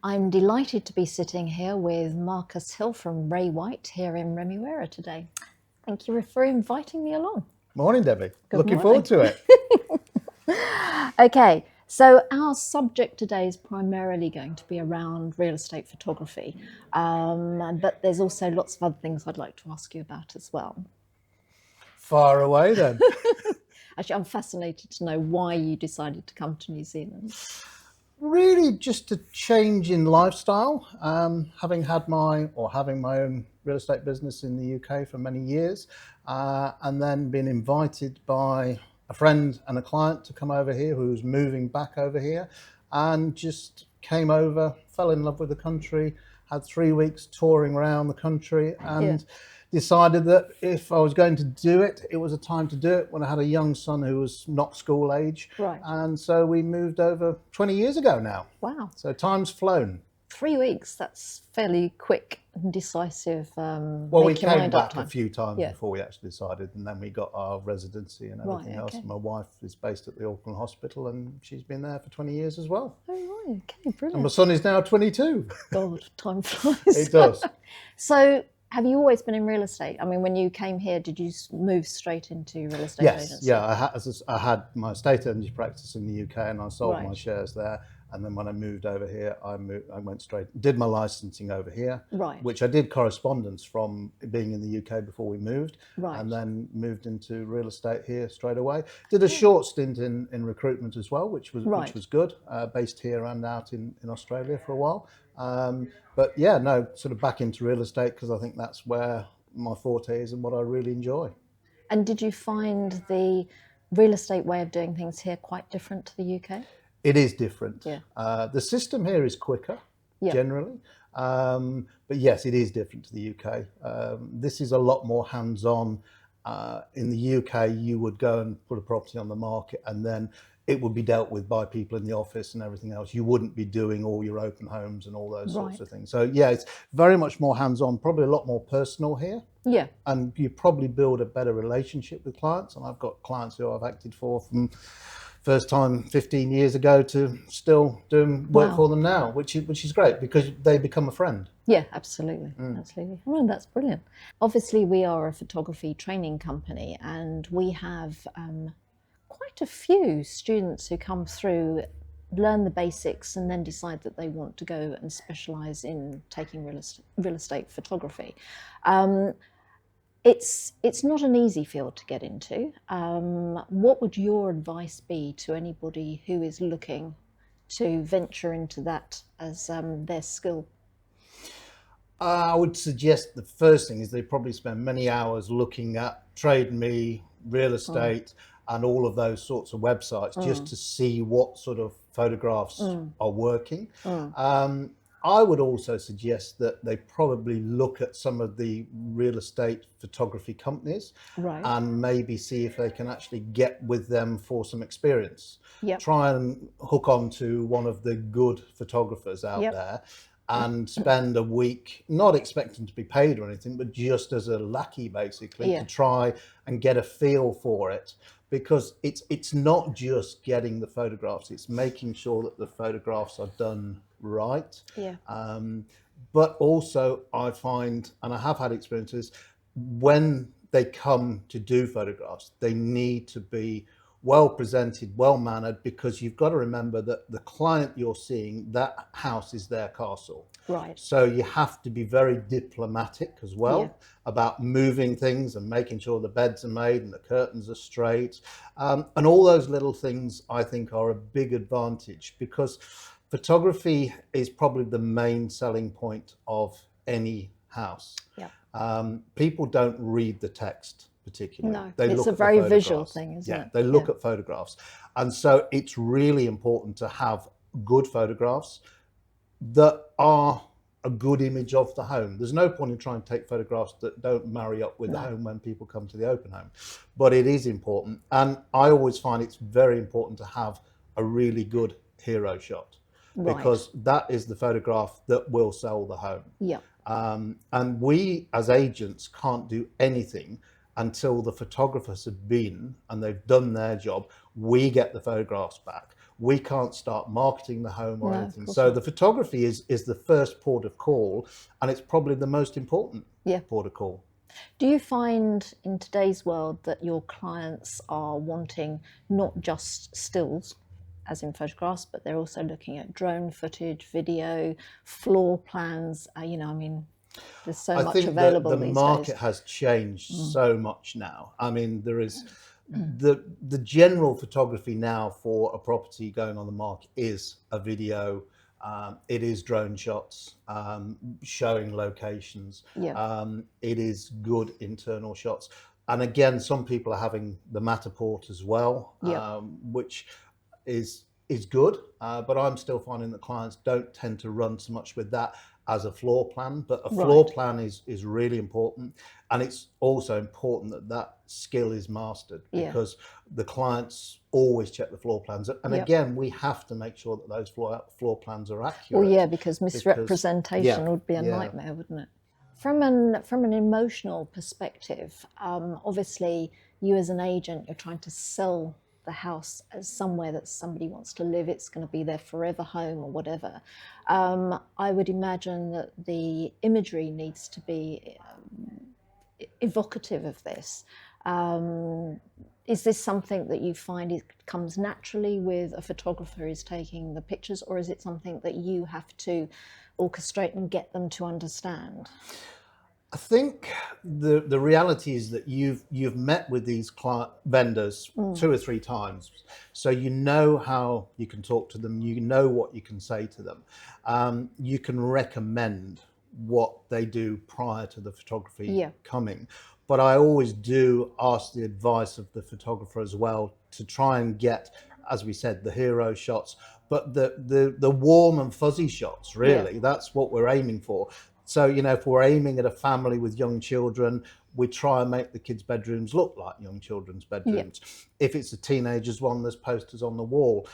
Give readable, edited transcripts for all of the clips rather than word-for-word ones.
I'm delighted to be sitting here with Marcus Hill from Ray White here in Remuera today. Thank you for inviting me along. Morning, Debbie. Good Looking morning. forward to it. Okay, so our subject today is primarily going to be around real estate photography, but there's also lots of other things I'd like to ask you about as well. Far away then. Actually, I'm fascinated to know why you decided to come to New Zealand. Really just a change in lifestyle. Having my own real estate business in the UK for many years, and then been invited by a friend and a client to come over here who's moving back over here, and just came over, fell in love with the country, had 3 weeks touring around the country, and decided that if I was going to do it, it was a time to do it when I had a young son who was not school age. Right. And so we moved over 20 years ago now. Wow. So time's flown. 3 weeks, that's fairly quick and decisive. Well, we came back a few times Yeah. before we actually decided, and then we got our residency and everything else. okay. My wife is based at the Auckland Hospital, and she's been there for 20 years as well. Oh, right, okay, And brilliant. my son is now 22. God, time flies. It does. So, have you always been in real estate? I mean, when you came here, did you move straight into real estate Yes, agency? yeah. I had my estate agency practice in the UK, and I sold Right. my shares there. And then when I moved over here, I went straight, did my licensing over here, Right. which I did correspondence from being in the UK before we moved, Right. and then moved into real estate here straight away. Did a short stint in recruitment as well, which was good, based here and out in Australia for a while. But yeah, no, sort of back into real estate because I think that's where my forte is and what I really enjoy. And did you find the real estate way of doing things here quite different to the UK? It is different. Yeah. The system here is quicker, generally. But yes, it is different to the UK. This is a lot more hands-on. In the UK, you would go and put a property on the market, and then it would be dealt with by people in the office and everything else. You wouldn't be doing all your open homes and all those sorts of things. So yeah, it's very much more hands-on, probably a lot more personal here. Yeah. And you probably build a better relationship with clients. And I've got clients who I've acted for from first time 15 years ago to still doing work for them now, which is great because they become a friend. Yeah, absolutely. Absolutely. Well, that's brilliant. Obviously, we are a photography training company, and we have quite a few students who come through, learn the basics, and then decide that they want to go and specialise in taking real estate photography. It's not an easy field to get into. What would your advice be to anybody who is looking to venture into that as their skill? I would suggest the first thing is they probably spend many hours looking at Trade Me, real estate, and all of those sorts of websites just to see what sort of photographs are working. I would also suggest that they probably look at some of the real estate photography companies and maybe see if they can actually get with them for some experience. Try and hook on to one of the good photographers out there and spend a week, not expecting to be paid or anything, but just as a lackey basically to try and get a feel for it. Because it's not just getting the photographs, it's making sure that the photographs are done right. But also I find, and I have had experiences, when they come to do photographs, they need to be well presented, well mannered, because you've got to remember that the client you're seeing, that house is their castle. So you have to be very diplomatic as well about moving things and making sure the beds are made and the curtains are straight. And all those little things I think are a big advantage, because photography is probably the main selling point of any house. People don't read the text particularly. No, it's a very visual thing, isn't it? They look at photographs. And so it's really important to have good photographs that are a good image of the home. There's no point in trying to take photographs that don't marry up with the home when people come to the open home. But it is important. And I always find it's very important to have a really good hero shot, because that is the photograph that will sell the home. And we as agents can't do anything until the photographers have been and they've done their job. We get the photographs back. we can't start marketing the home or No, of anything. course So not. the photography is the first port of call, and it's probably the most important port of call. Do you find in today's world that your clients are wanting not just stills, as in photographs, but they're also looking at drone footage, video, floor plans? You know, I mean, there's so much available the these market days. has changed so much now. I mean, there is the general photography now for a property going on the market is a video. It is drone shots, showing locations. It is good internal shots. And again, some people are having the Matterport as well, which is good. But I'm still finding that clients don't tend to run so much with that as a floor plan. But a floor plan is really important. And it's also important that that skill is mastered, because the clients always check the floor plans. And again, we have to make sure that those floor plans are accurate. Well, yeah, because misrepresentation would be a nightmare, wouldn't it? From an emotional perspective, obviously you as an agent, you're trying to sell the house as somewhere that somebody wants to live. It's going to be their forever home or whatever. I would imagine that the imagery needs to be evocative of this. Is this something that you find it comes naturally with a photographer who's taking the pictures, or is it something that you have to orchestrate and get them to understand? I think the reality is that you've met with these vendors 2 or 3 times, so you know how you can talk to them, you know what you can say to them, you can recommend what they do prior to the photography coming. But I always do ask the advice of the photographer as well, to try and get, as we said, the hero shots, but the warm and fuzzy shots, really. That's what we're aiming for. So, you know, if we're aiming at a family with young children, we try and make the kids' bedrooms look like young children's bedrooms. If it's a teenager's one, there's posters on the wall.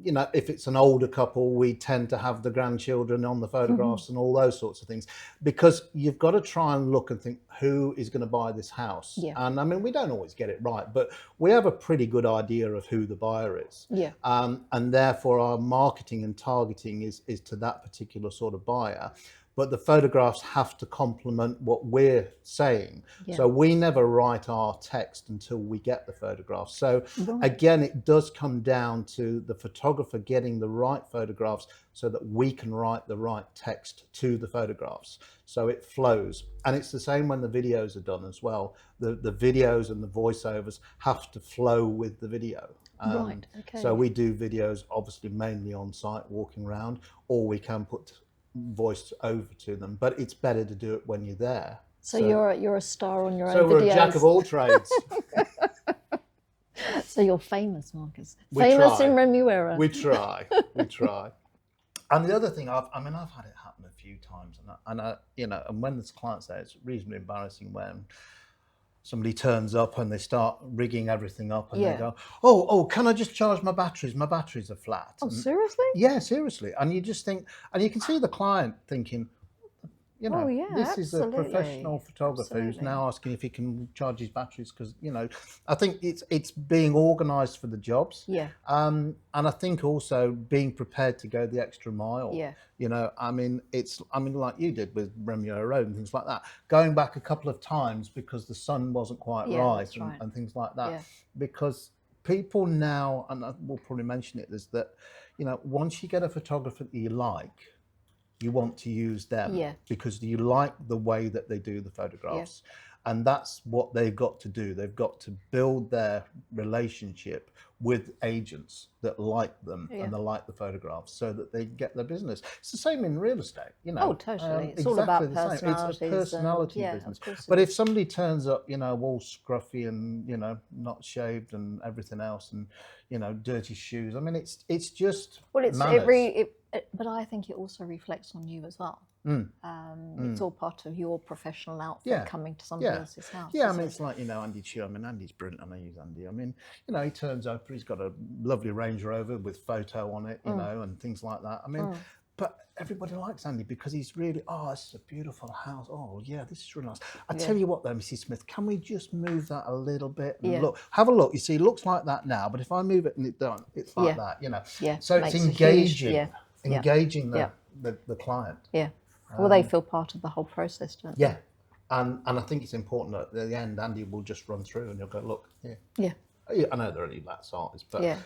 You know, if it's an older couple, we tend to have the grandchildren on the photographs and all those sorts of things, because you've got to try and look and think, who is going to buy this house? And I mean, we don't always get it right, but we have a pretty good idea of who the buyer is. And therefore our marketing and targeting is to that particular sort of buyer. But the photographs have to complement what we're saying. So we never write our text until we get the photographs. So again, it does come down to the photographer getting the right photographs so that we can write the right text to the photographs, so it flows. And it's the same when the videos are done as well. The videos and the voiceovers have to flow with the video. So we do videos obviously mainly on site, walking around, or we can put voice over to them, but it's better to do it when you're there. So you're a star on your own videos. So we're a jack of all trades. So you're famous, Marcus. Famous in Remuera. We try. And the other thing, I've had it happen a few times, and I, you know, and when there's clients there, it's reasonably embarrassing when somebody turns up and they start rigging everything up and they go, oh, can I just charge my batteries? My batteries are flat. Oh, seriously? Yeah, seriously. And you just think, and you can see the client thinking, you know, this is a professional photographer who's now asking if he can charge his batteries, because, you know, I think it's being organised for the jobs. And I think also being prepared to go the extra mile. You know, I mean, like you did with Remuera Road and things like that, going back a couple of times because the sun wasn't quite right and things like that. Because people now, and we'll probably mention it, is that, you know, once you get a photographer that you like, you want to use them because you like the way that they do the photographs. And that's what they've got to do. They've got to build their relationship with agents that like them and they like the photographs, so that they get their business. It's the same in real estate, you know. Oh, totally. It's all about personalities. It's a personality business. But if somebody turns up, you know, all scruffy and, you know, not shaved and everything else, and, you know, dirty shoes, I mean, it's just manners. But I think it also reflects on you as well. It's all part of your professional outfit coming to somebody else's house. I mean, it's like, you know, Andy Chu. I mean, Andy's brilliant, and I use Andy. I mean, you know, he turns up, he's got a lovely Range Rover with photo on it, you know, and things like that. I mean, but everybody likes Andy because he's really, oh, this is a beautiful house. Oh, yeah, this is really nice. I Yeah. tell you what, though, Mrs. Smith, can we just move that a little bit? And Yeah. look, have a look. You see, it looks like that now, but if I move it and it don't, it's like Yeah. that, you know. Yeah. So it's Makes a huge- engaging, yeah. Yeah. engaging Yeah. the client. Yeah. Well, they feel part of the whole process, don't they? Yeah. And I think it's important that at the end, Andy will just run through and you'll go, look, here. Yeah. I know they're only that size, but Yeah.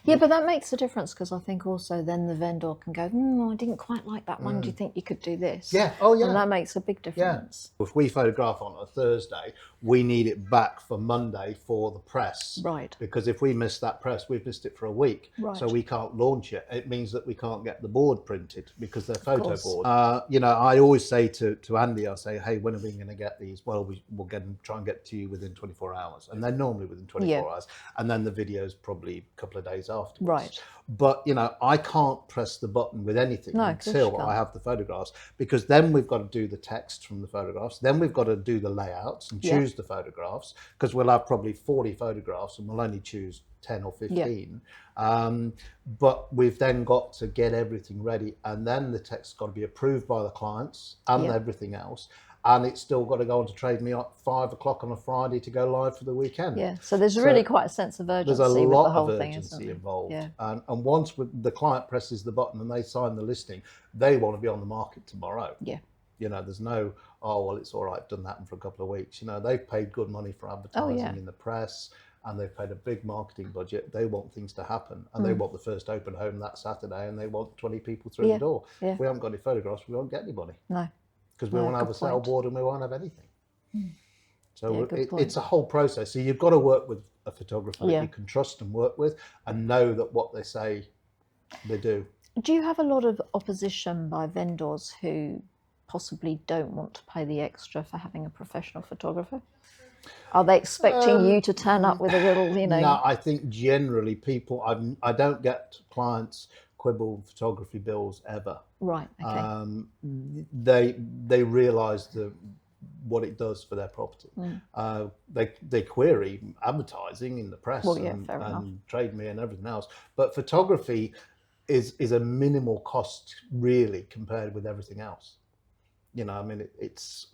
Yeah, but that makes a difference because I think also then the vendor can go, I didn't quite like that one. Do you think you could do this? yeah, oh yeah. And that makes a big difference. If we photograph on a Thursday, we need it back for Monday for the press. Right. Because if we miss that press, we've missed it for a week. Right. So we can't launch it. It means that we can't get the board printed because they're photo course. boards. You know, I always say to Andy, I say, hey, when are we going to get these? Well, we'll get them, try and get to you within 24 hours. And they're normally within 24 hours. And then the video's probably a couple of days afterwards. Right. But, you know, I can't press the button with anything until can't. I have the photographs, because then we've got to do the text from the photographs. Then we've got to do the layouts and choose the photographs, because we'll have probably 40 photographs and we'll only choose 10 or 15. But we've then got to get everything ready, and then the text's got to be approved by the clients and everything else. And it's still got to go on to Trade Me at 5 o'clock on a Friday to go live for the weekend. Yeah, so there's really quite a sense of urgency. There's a with lot the whole of thing, urgency isn't involved. Yeah. And once the client presses the button and they sign the listing, they want to be on the market tomorrow. Yeah. You know, there's no, oh, well, it's all right, done that for a couple of weeks. You know, they've paid good money for advertising in the press, and they've paid a big marketing budget. They want things to happen, and they want the first open home that Saturday, and they want 20 people through the door. Yeah. If we haven't got any photographs, we won't get anybody. No. Because we won't have a sale board and we won't have anything. So good point. it's a whole process. So you've got to work with a photographer that you can trust and work with, and know that what they say, they do. Do you have a lot of opposition by vendors who possibly don't want to pay the extra for having a professional photographer? Are they expecting you to turn up with a little, you know? No, I think generally people, I don't get clients quibble photography bills ever. Right, okay. They realise what it does for their property. They query advertising in the press and Trade Me and everything else, but photography is a minimal cost really compared with everything else. You know, I mean, it's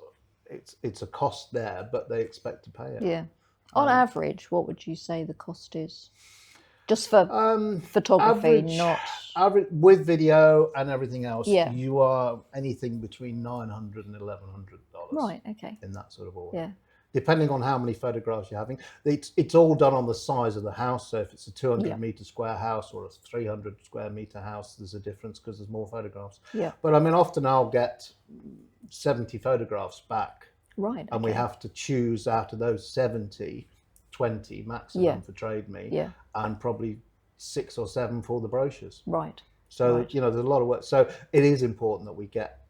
a cost there, but they expect to pay it. Yeah. On average, what would you say the cost is? Just for photography, average with video and everything else. Yeah. You are anything between $900 and $1,100. Right. Okay. In that sort of order. Yeah. Depending on how many photographs you're having, it's all done on the size of the house. So if it's a 200 meter square house or a 300 square meter house, there's a difference because there's more photographs. Yeah. But I mean, often I'll get 70 photographs back. Right. And we have to choose out of those 70, 20 maximum for Trade Me. Yeah. And probably 6 or 7 for the brochures. Right. So, you know, there's a lot of work. So it is important that we get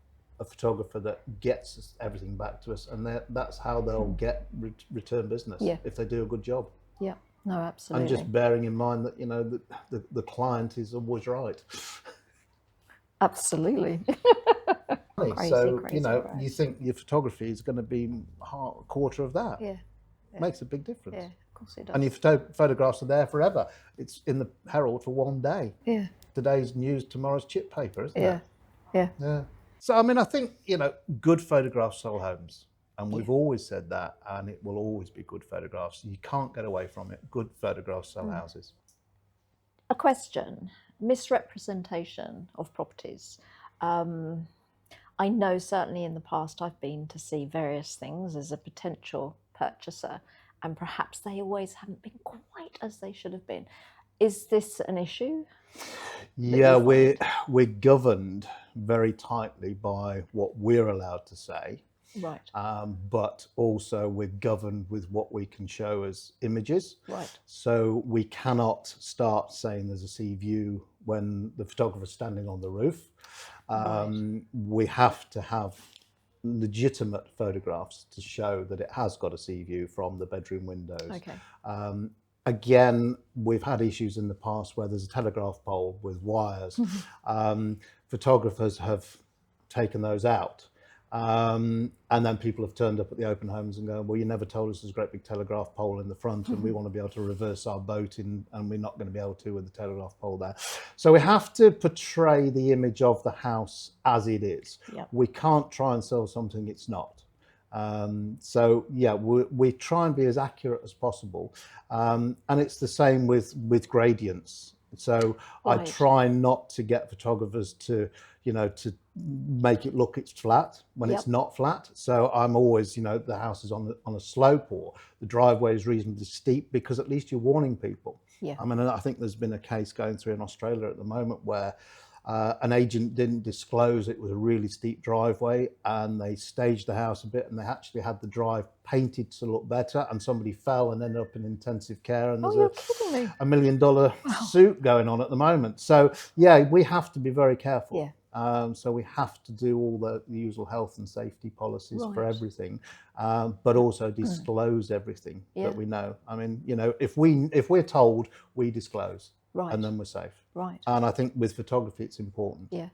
a photographer that gets everything back to us, and that's how they'll get return business if they do a good job. Yeah, no, absolutely. And just bearing in mind that, you know, the client is always right. Absolutely. Crazy, you know, you think your photography is going to be a quarter of that. Yeah. Makes a big difference. Yeah, of course it does. And your photographs are there forever. It's in the Herald for one day. Yeah. Today's news, tomorrow's chip paper, isn't it? Yeah. Yeah. So, I mean, I think, you know, good photographs sell homes. And we've always said that, and it will always be good photographs. You can't get away from it. Good photographs sell houses. A question, misrepresentation of properties. I know certainly in the past I've been to see various things as a potential purchaser, and perhaps they always haven't been quite as they should have been. Is this an issue? Yeah, we're governed very tightly by what we're allowed to say. Right. But also we're governed with what we can show as images. Right. So we cannot start saying there's a sea view when the photographer's standing on the roof. We have to have legitimate photographs to show that it has got a sea view from the bedroom windows. Okay. Again, we've had issues in the past where there's a telegraph pole with wires. Photographers have taken those out, And then people have turned up at the open homes and go, well, you never told us there's a great big telegraph pole in the front and we want to be able to reverse our boat in, and we're not going to be able to with the telegraph pole there. So we have to portray the image of the house as it is. Yep. We can't try and sell something it's not. So yeah, we try and be as accurate as possible. And it's the same with gradients. So Right. I try not to get photographers to, to make it look it's flat when Yep. it's not flat. So I'm always, the house is on a slope or the driveway is reasonably steep, because at least you're warning people. Yeah. I mean, I think there's been a case going through in Australia at the moment where an agent didn't disclose it was a really steep driveway, and they staged the house a bit, and they actually had the drive painted to look better, and somebody fell and ended up in intensive care, and there's you're kidding me. $1 million suit going on at the moment. So yeah, we have to be very careful. Yeah. So we have to do all the usual health and safety policies for Right. everything, but also disclose everything Yeah. that we know. I mean, if we're told, we disclose. Right. And then we're safe. Right. And I think with photography, it's important. Yeah.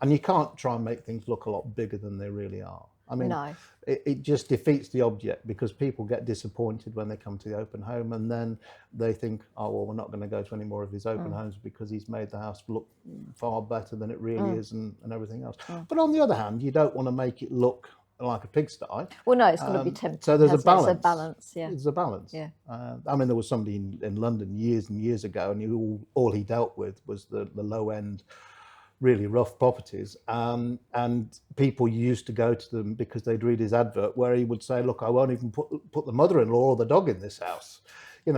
And you can't try and make things look a lot bigger than they really are. I mean, No. it just defeats the object, because people get disappointed when they come to the open home, and then they think, oh, well, we're not going to go to any more of his open homes because he's made the house look far better than it really is, and everything else. But on the other hand, you don't want to make it look like a pigsty. Well, no, it's going to be tempting. So there's a balance. It's a balance, yeah. There's a balance. Yeah. I mean, there was somebody in London years and years ago, and all he dealt with was the low end, really rough properties. And people used to go to them because they'd read his advert where he would say, look, I won't even put the mother-in-law or the dog in this house.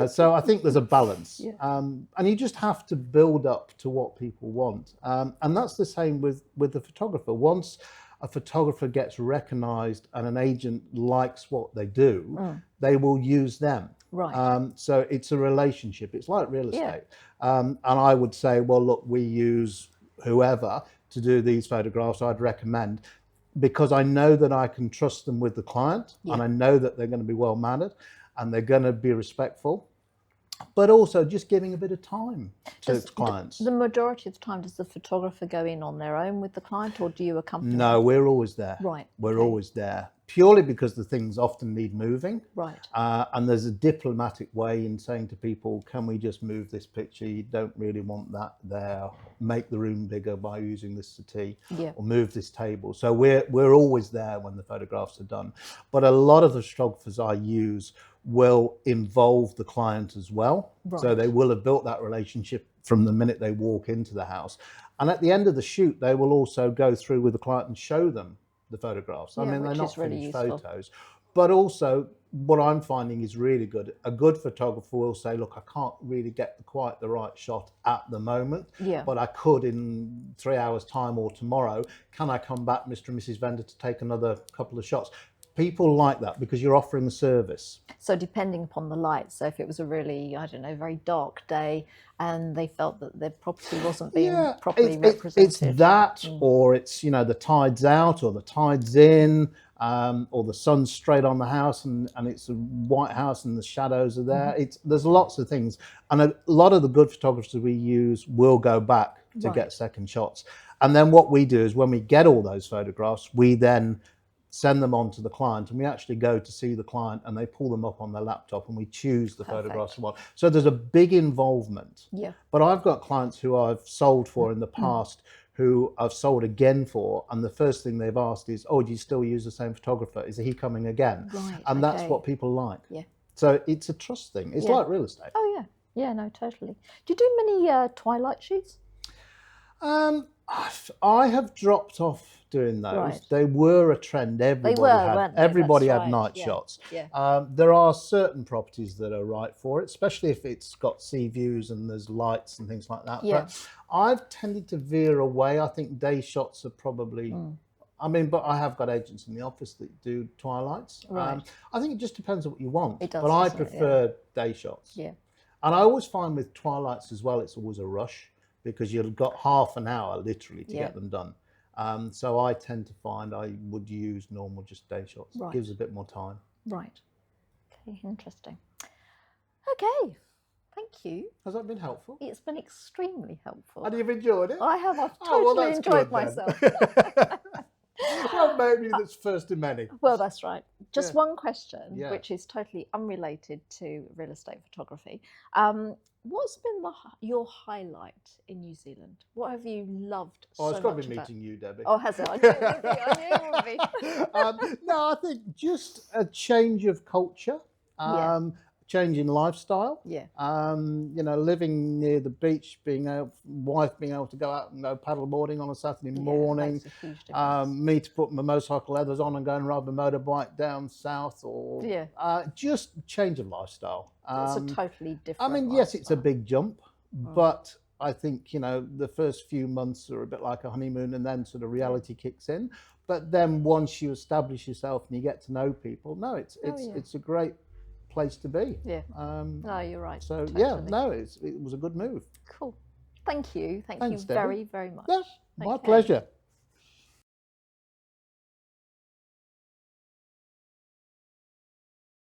So I think there's a balance. Yeah. And you just have to build up to what people want. And that's the same with the photographer. Once a photographer gets recognized and an agent likes what they do, they will use them. Right. So it's a relationship. It's like real estate. And I would say, well, look, we use whoever to do these photographs. I'd recommend, because I know that I can trust them with the client, and I know that they're going to be well mannered and they're going to be respectful. But also just giving a bit of time to clients. The majority of the time, does the photographer go in on their own with the client, or do you accompany? No, we're always there. Right. We're always there, purely because the things often need moving. Right. And there's a diplomatic way in saying to people, can we just move this picture? You don't really want that there. Make the room bigger by using this settee, or move this table. So we're always there when the photographs are done. But a lot of the photographers I use will involve the client as well. Right. So they will have built that relationship from the minute they walk into the house. And at the end of the shoot, they will also go through with the client and show them the photographs. I mean, they're not finished photos, but also what I'm finding is really good. A good photographer will say, look, I can't really get quite the right shot at the moment, but I could in 3 hours time or tomorrow. Can I come back, Mr. and Mrs. Vendor, to take another couple of shots? People like that because you're offering a service. So depending upon the light, so if it was a really, I don't know, very dark day and they felt that their property wasn't being properly represented. It's that, or it's, the tide's out or the tide's in, or the sun's straight on the house and it's a white house and the shadows are there. There's lots of things. And a lot of the good photographers we use will go back to get second shots. And then what we do is when we get all those photographs, we then send them on to the client, and we actually go to see the client and they pull them up on their laptop and we choose the photographs we want. So there's a big involvement. Yeah. But I've got clients who I've sold for in the past who I've sold again for, and the first thing they've asked is, oh, do you still use the same photographer? Is he coming again? Right. And that's what people like. Yeah. So it's a trust thing. It's like real estate. Oh yeah. Yeah, no, totally. Do you do many twilight shoots? I have dropped off doing those. Right. They were a trend. Everybody had night shots. Yeah. There are certain properties that are right for it, especially if it's got sea views and there's lights and things like that. Yeah. But I've tended to veer away. I think day shots are probably... but I have got agents in the office that do twilights. Right. I think it just depends on what you want. It does, but I prefer day shots. Yeah. And I always find with twilights as well, it's always a rush, because you've got half an hour literally to get them done. So I tend to find I would use normal just day shots. Right. It gives a bit more time. Right. Okay, interesting. Okay, thank you. Has that been helpful? It's been extremely helpful. And you've enjoyed it? I have. I've totally enjoyed myself. Well, maybe that's first of many. Well, that's right. Just Yeah. one question, Yeah. which is totally unrelated to real estate photography. What's been your highlight in New Zealand? What have you loved Oh, so it's got to much be about? meeting you, Debbie. Oh, has it? I knew it would be. I knew it would be. No, I think just a change of culture, Yeah. change in lifestyle. Yeah. You know, living near the beach, wife being able to go out and go paddleboarding on a Saturday morning. Makes a huge difference. Me to put my motorcycle leathers on and go and ride my motorbike down south, or just change of lifestyle. It's a totally different. I mean, yes, it's a big jump, but I think, you know, the first few months are a bit like a honeymoon, and then sort of reality kicks in. But then once you establish yourself and you get to know people, no, it's a great place to be. Yeah. No, you're right. So totally. yeah, no, it was a good move. Cool. Thank you. Thank Thanks, you Debbie. very, very much. Yeah, my pleasure.